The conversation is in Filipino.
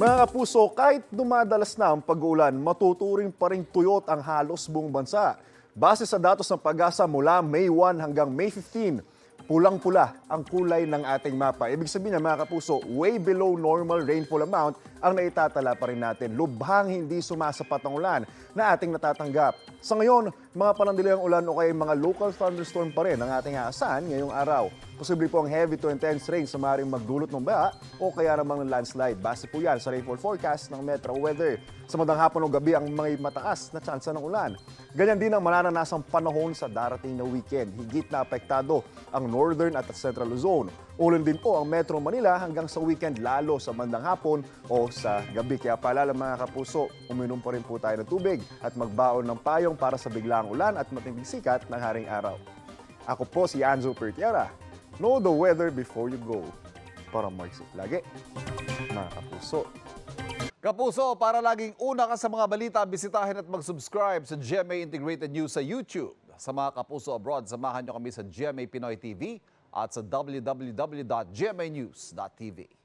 Mga kapuso, kahit dumadalas na ang pag-uulan, matuturing pa rin tuyot ang halos buong bansa. Base sa datos ng Pag-asa mula May 1 hanggang May 15, pulang-pula ang kulay ng ating mapa. Ibig sabihin na mga kapuso, way below normal rainfall amount ang naitatala pa rin natin. Lubhang hindi sumasapat ang ulan na ating natatanggap. Sa ngayon, mga panandilayang ulan o kaya mga local thunderstorm pa rin ang ating aasahan ngayong araw. Posible po ang heavy to intense rain sa maaaring magdulot ng baha o kaya namang ng landslide. Base po yan sa rainfall forecast ng Metro Weather. Sa madang hapon o gabi ang may mataas na tsansa ng ulan. Ganyan din ang mananasang panahon sa darating na weekend. Higit na apektado ang Northern at Central Luzon. Ulan din po ang Metro Manila hanggang sa weekend lalo sa bandang hapon o sa gabi. Kaya paalala mga kapuso, uminom pa rin po tayo ng tubig at magbaon ng payong para sa biglaang ulan at matinding sikat ng haring araw. Ako po si Anzo Pertiara. Know the weather before you go. Para mag-isip lagi, mga kapuso. Kapuso, para laging una ka sa mga balita, bisitahin at mag-subscribe sa GMA Integrated News sa YouTube. Sa mga kapuso abroad, samahan nyo kami sa GMA Pinoy TV at sa www.gmanews.tv.